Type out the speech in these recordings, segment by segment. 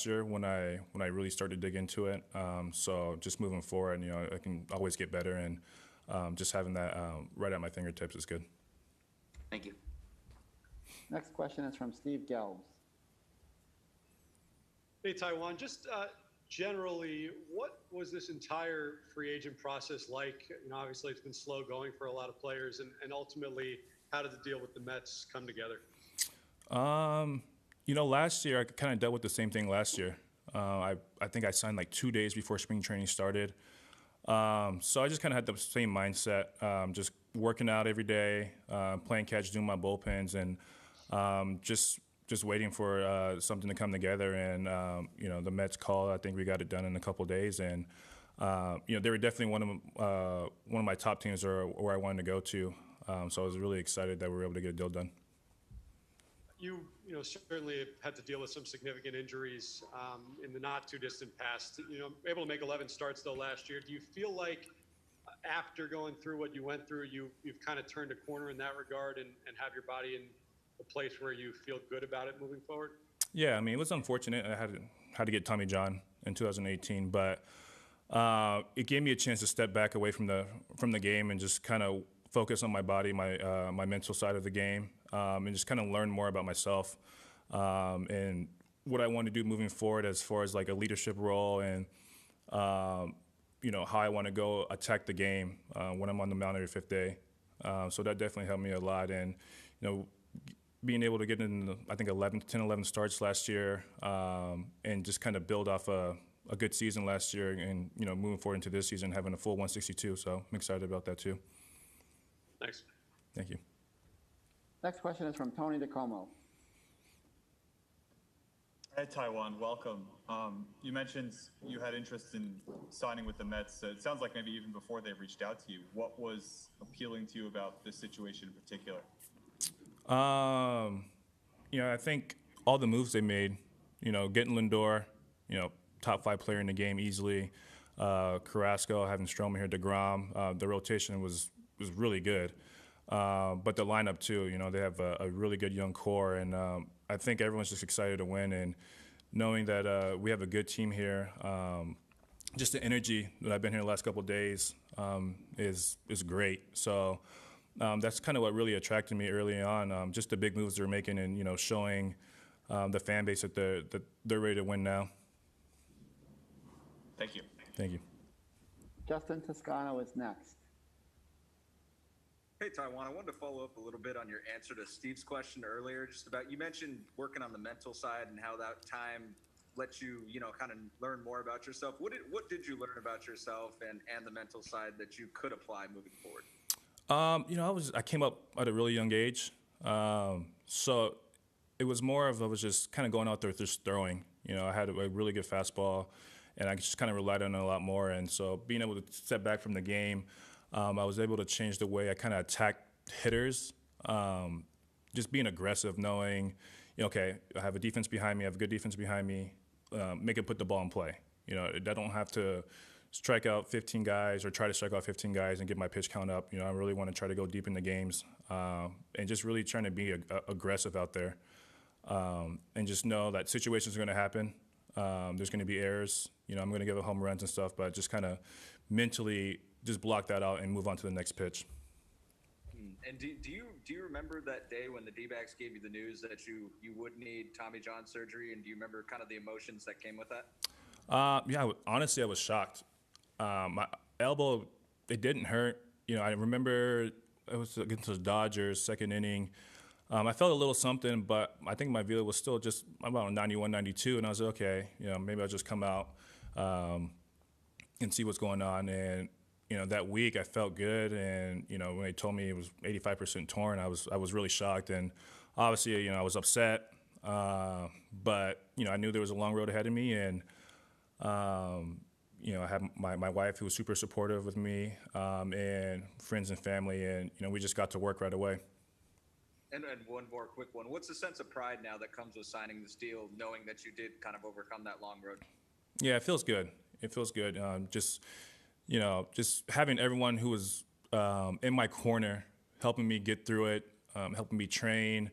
year when I really started to dig into it. So just moving forward, I can always get better, and just having that right at my fingertips is good. Thank you. Next question is from Steve Gelbs. Hey, Taiwan, just generally, what was this entire free agent process like? Obviously it's been slow going for a lot of players, and ultimately, how did the deal with the Mets come together? Last year I kind of dealt with the same thing last year. I think I signed like 2 days before spring training started. So I just kind of had the same mindset, just working out every day, playing catch, doing my bullpens, and just waiting for something to come together. And the Mets called. I think we got it done in a couple of days, and they were definitely one of my top teams or where I wanted to go to. So I was really excited that we were able to get a deal done. You certainly had to deal with some significant injuries in the not too distant past. Able to make 11 starts though last year. Do you feel like after going through what you went through, you've kind of turned a corner in that regard and have your body in a place where you feel good about it moving forward? Yeah, I mean, it was unfortunate. I had to get Tommy John in 2018, but it gave me a chance to step back away from the game and just kind of focus on my body, my mental side of the game, and just kind of learn more about myself and what I want to do moving forward as far as like a leadership role and how I want to go attack the game when I'm on the mound every fifth day. So that definitely helped me a lot, and being able to get in, I think 11 starts last year, and just kind of build off a good season last year, and moving forward into this season having a full 162. So I'm excited about that too. Thanks. Thank you. Next question is from Tony DeComo. Hey, Taijuan, welcome. You mentioned you had interest in signing with the Mets. It sounds like maybe even before they reached out to you. What was appealing to you about this situation in particular? I think all the moves they made, getting Lindor, top 5 player in the game easily, Carrasco, having Stroman here, DeGrom, the rotation was really good. But the lineup too, they have a really good young core, and I think everyone's just excited to win, and knowing that we have a good team here. Just the energy that I've been here the last couple of days is great. So that's kind of what really attracted me early on. Just the big moves they're making, and showing the fan base that they're ready to win now. Thank you. Thank you. Justin Toscano is next. Hey, Taiwan, I wanted to follow up a little bit on your answer to Steve's question earlier, just about, you mentioned working on the mental side and how that time let you, kind of learn more about yourself. What did you learn about yourself and the mental side that you could apply moving forward? I came up at a really young age, so it was more of I was just kind of going out there just throwing. I had a really good fastball, and I just kind of relied on it a lot more. And so being able to step back from the game, I was able to change the way I kind of attack hitters, just being aggressive, knowing, okay, I have a defense behind me, I have a good defense behind me, make it put the ball in play. I don't have to strike out 15 guys or try to strike out 15 guys and get my pitch count up. I really want to try to go deep in the games, and just really trying to be aggressive out there, and just know that situations are going to happen. There's going to be errors. I'm going to give up home runs and stuff, but just kind of mentally just block that out and move on to the next pitch. And do you remember that day when the D-backs gave you the news that you would need Tommy John surgery, and do you remember kind of the emotions that came with that? Yeah, honestly, I was shocked. My elbow, it didn't hurt. I remember it was against the Dodgers, second inning. I felt a little something, but I think my velo was still just about 91, 92, and I was like, okay, maybe I'll just come out and see what's going on. And that week I felt good, and when they told me it was 85% torn, I was really shocked, and obviously I was upset, but I knew there was a long road ahead of me, and I had my wife who was super supportive with me, and friends and family, and we just got to work right away. And one more quick one. What's the sense of pride now that comes with signing this deal, knowing that you did kind of overcome that long road? Yeah, it feels good. It feels good. Just having everyone who was in my corner, helping me get through it, helping me train,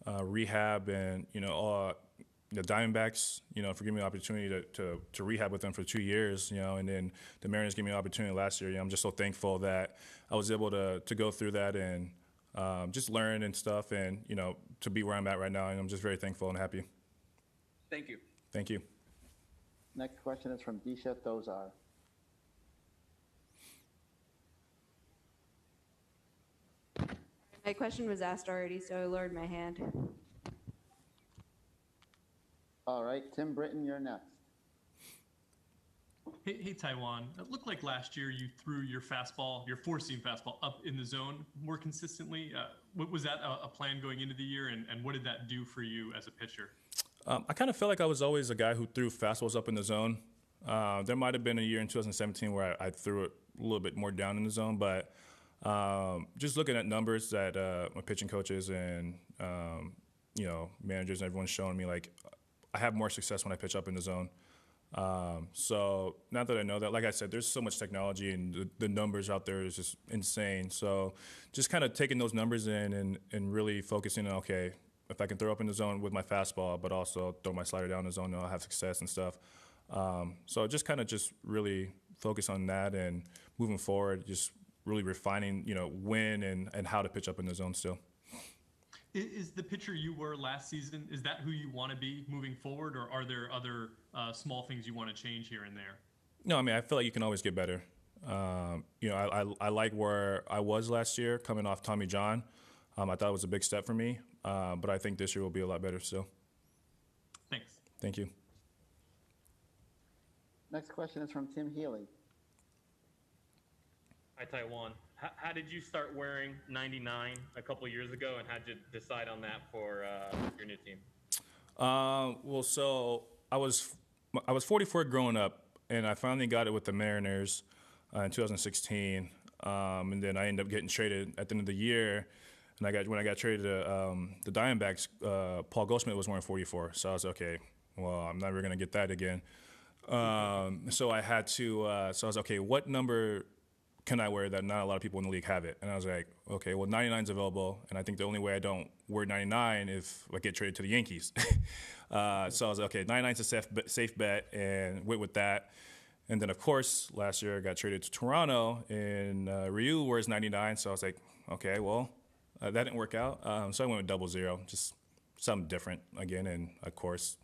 rehab, and the Diamondbacks, for giving me the opportunity to rehab with them for 2 years, and then the Mariners gave me an opportunity last year. I'm just so thankful that I was able to go through that and just learn and stuff, and to be where I'm at right now. And I'm just very thankful and happy. Thank you. Thank you. Next question is from Disha Dozar. My question was asked already, so I lowered my hand. All right, Tim Britton, you're next. Hey, Taiwan. It looked like last year you threw your fastball, your four-seam fastball, up in the zone more consistently. Was that a plan going into the year, and what did that do for you as a pitcher? I kind of felt like I was always a guy who threw fastballs up in the zone. There might have been a year in 2017 where I threw it a little bit more down in the zone, but just looking at numbers that my pitching coaches and managers and everyone's showing me, like, I have more success when I pitch up in the zone. So now that I know that, like I said, there's so much technology and the numbers out there is just insane. So just kind of taking those numbers in and really focusing on, okay, if I can throw up in the zone with my fastball, but also throw my slider down the zone, I'll have success and stuff. So just kind of just really focus on that and moving forward, just really refining, when and how to pitch up in the zone still. Is the pitcher you were last season, is that who you want to be moving forward, or are there other small things you want to change here and there? No, I mean, I feel like you can always get better. I like where I was last year coming off Tommy John. I thought it was a big step for me, but I think this year will be a lot better still. Thanks. Thank you. Next question is from Tim Healy. Hi, Taiwan. How did you start wearing 99 a couple years ago, and how did you decide on that for your new team? Well, so I was 44 growing up, and I finally got it with the Mariners in 2016, and then I ended up getting traded at the end of the year. And when I got traded to the Diamondbacks, Paul Goldschmidt was wearing 44, so I was okay. Well, I'm never gonna get that again. So I had to. So I was okay. What number can I wear that not a lot of people in the league have it? And I was like, okay, well, 99 is available, and I think the only way I don't wear 99 if I get traded to the Yankees. So I was like, okay, 99 is a safe bet, and went with that. And then, of course, last year I got traded to Toronto, and Ryu wears 99, so I was like, okay, well, that didn't work out. So I went with 00, just something different again. And, of course,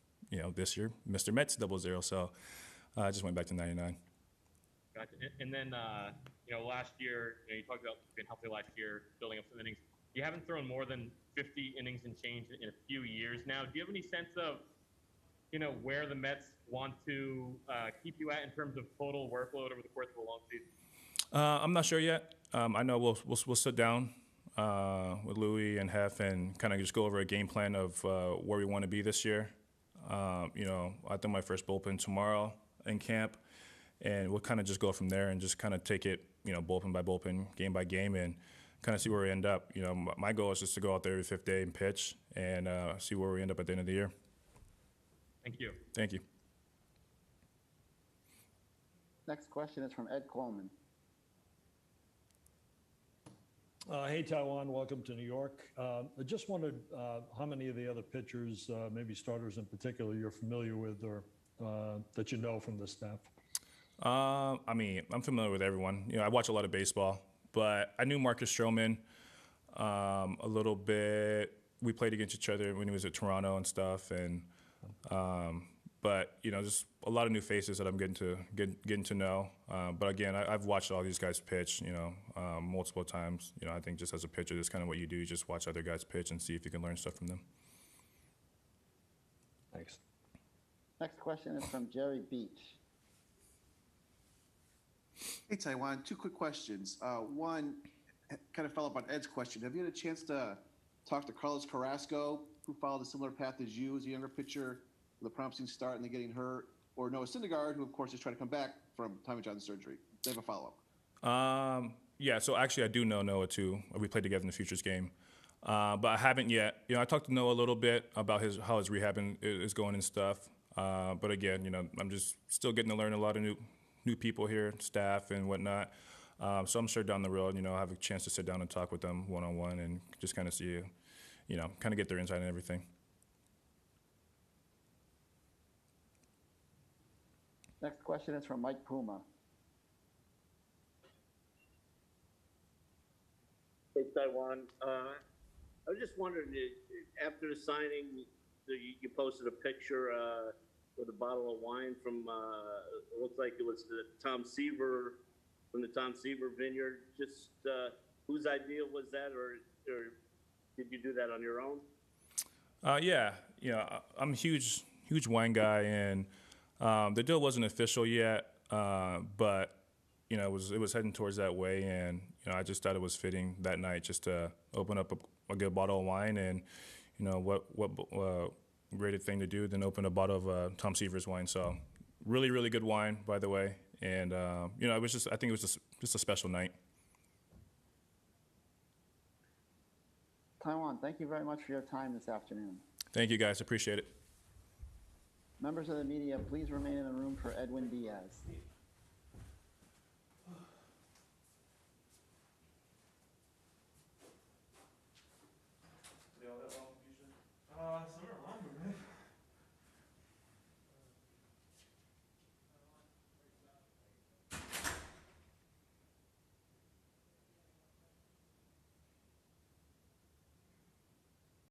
this year, Mr. Mets 00, so I just went back to 99. Gotcha. And then, last year, you talked about being healthy last year, building up some innings. You haven't thrown more than 50 innings and change in a few years now. Do you have any sense of, where the Mets want to keep you at in terms of total workload over the course of a long season? I'm not sure yet. I know we'll sit down with Louis and Hef and kind of just go over a game plan of where we want to be this year. I think my first bullpen tomorrow in camp, and we'll kind of just go from there and just kind of take it, bullpen by bullpen, game by game, and kind of see where we end up. My goal is just to go out there every fifth day and pitch and see where we end up at the end of the year. Thank you. Thank you. Next question is from Ed Coleman. Hey, Taiwan, welcome to New York. I just wondered how many of the other pitchers, maybe starters in particular, you're familiar with or that you know from the staff? I mean, I'm familiar with everyone. I watch a lot of baseball, but I knew Marcus Stroman a little bit. We played against each other when he was at Toronto and stuff, and but just a lot of new faces that I'm getting to know. But again, I've watched all these guys pitch, multiple times. I think just as a pitcher, that's kind of what you do. You just watch other guys pitch and see if you can learn stuff from them. Thanks. Next question is from Jerry Beach. Hey, Taiwan, two quick questions. One, kind of follow up on Ed's question. Have you had a chance to talk to Carlos Carrasco, who followed a similar path as you as a younger pitcher with a promising start and then getting hurt, or Noah Syndergaard, who, of course, is trying to come back from Tommy John surgery? They have a follow-up. Yeah, so actually I do know Noah, too. We played together in the Futures game. But I haven't yet. I talked to Noah a little bit about how his rehab is going and stuff. But again, I'm just still getting to learn a lot of new people here, staff and whatnot. So I'm sure down the road, I'll have a chance to sit down and talk with them one-on-one and just kind of see, kind of get their insight and everything. Next question is from Mike Puma. Hey, Taiwan. I was just wondering, after the signing, you posted a picture with a bottle of wine from, it looks like it was the Tom Seaver, from the Tom Seaver vineyard. Just whose idea was that, or did you do that on your own? Yeah, I'm a huge wine guy, and the deal wasn't official yet, but it was heading towards that way, and I just thought it was fitting that night just to open up a good bottle of wine, and what greater thing to do than open a bottle of Tom Seaver's wine. So really, really good wine, by the way, and it was I think it was just a special night. Taiwan, thank you very much for your time this afternoon. Thank you, guys. Appreciate it. Members of the media, please remain in the room for Edwin Diaz.